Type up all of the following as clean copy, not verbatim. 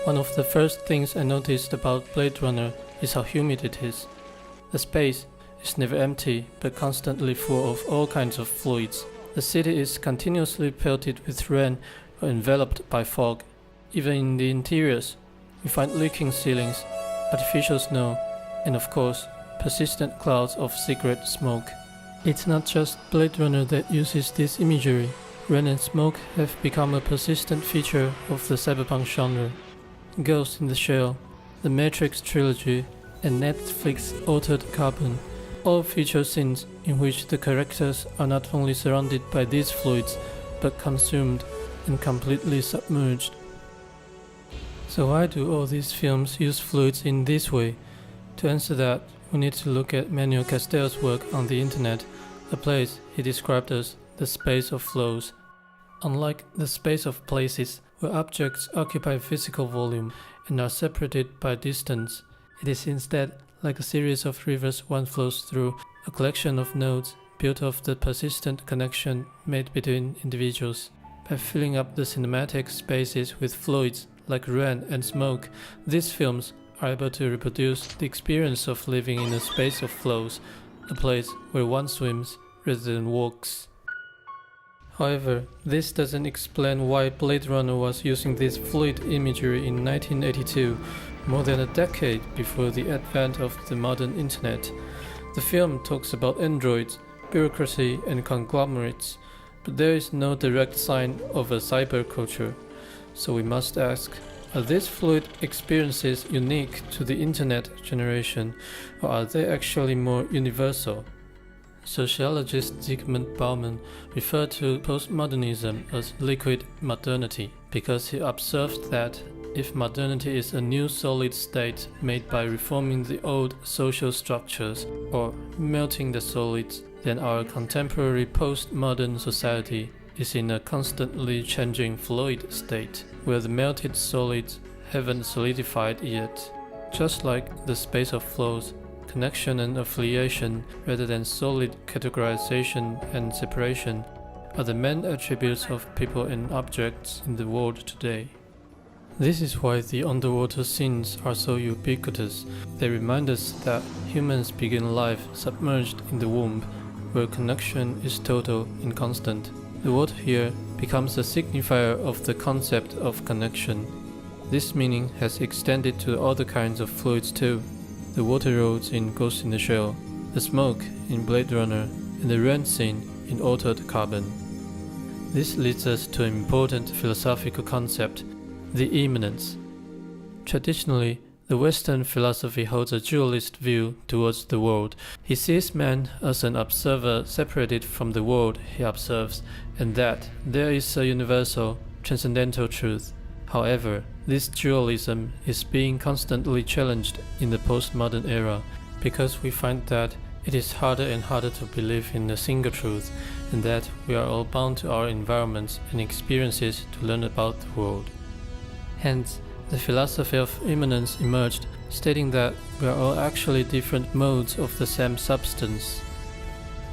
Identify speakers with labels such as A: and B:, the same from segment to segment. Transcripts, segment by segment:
A: One of the first things I noticed about Blade Runner is how humid it is. The space is never empty, but constantly full of all kinds of fluids. The city is continuously pelted with rain or enveloped by fog. Even in the interiors, we find leaking ceilings, artificial snow, and of course, persistent clouds of cigarette smoke. It's not just Blade Runner that uses this imagery. Rain and smoke have become a persistent feature of the cyberpunk genre. Ghost in the Shell, the Matrix trilogy, and Netflix's Altered Carbon all feature scenes in which the characters are not only surrounded by these fluids, but consumed and completely submerged. So why do all these films use fluids in this way? To answer that, we need to look at Manuel Castell's work on the internet, a place he described as the space of flows. Unlike the space of places, where objects occupy physical volume and are separated by distance, it is instead like a series of rivers one flows through, a collection of nodes built of the persistent connection made between individuals. By filling up the cinematic spaces with fluids like rain and smoke, these films are able to reproduce the experience of living in a space of flows, a place where one swims rather than walks. However, this doesn't explain why Blade Runner was using this fluid imagery in 1982, more than a decade before the advent of the modern internet. The film talks about androids, bureaucracy, and conglomerates, but there is no direct sign of a cyberculture. So we must ask, are these fluid experiences unique to the internet generation, or are they actually more universal? Sociologist Zygmunt Bauman referred to postmodernism as liquid modernity because he observed that if modernity is a new solid state made by reforming the old social structures or melting the solids, then our contemporary postmodern society is in a constantly changing fluid state where the melted solids haven't solidified yet. Just like the space of flows, connection and affiliation rather than solid categorization and separation are the main attributes of people and objects in the world today. This is why the underwater scenes are so ubiquitous. They remind us that humans begin life submerged in the womb, where connection is total and constant. The water here becomes a signifier of the concept of connection. This meaning has extended to other kinds of fluids too. The water roads in Ghost in the Shell, the smoke in Blade Runner, and the rain scene in Altered Carbon. This leads us to an important philosophical concept, the immanence. Traditionally, the Western philosophy holds a dualist view towards the world. He sees man as an observer separated from the world he observes, and that there is a universal, transcendental truth. However, this dualism is being constantly challenged in the postmodern era because we find that it is harder and harder to believe in a single truth, and that we are all bound to our environments and experiences to learn about the world. Hence, the philosophy of immanence emerged, stating that we are all actually different modes of the same substance.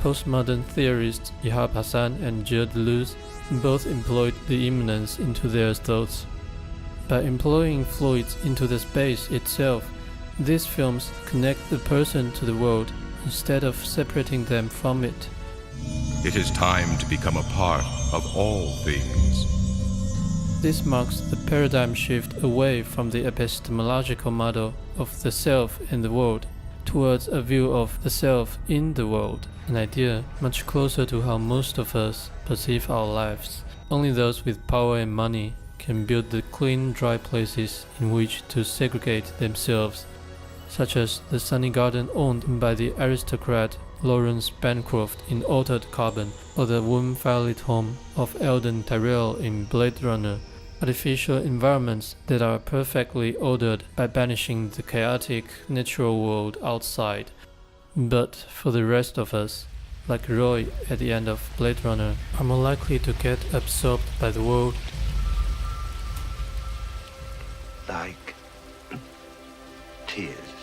A: Postmodern theorists Ihab Hassan and Gilles Deleuze both employed the immanence into their thoughts. By employing fluids into the space itself, these films connect the person to the world instead of separating them from it.
B: It is time to become a part of all things.
A: This marks the paradigm shift away from the epistemological model of the self in the world towards a view of the self in the world, an idea much closer to how most of us perceive our lives. Only those with power and money can build the clean, dry places in which to segregate themselves, such as the sunny garden owned by the aristocrat Lawrence Bancroft in Altered Carbon, or the warm-violet home of Eldon Tyrell in Blade Runner. Artificial environments that are perfectly ordered by banishing the chaotic natural world outside. But for the rest of us, like Roy at the end of Blade Runner, are more likely to get absorbed by the world.
C: Like tears.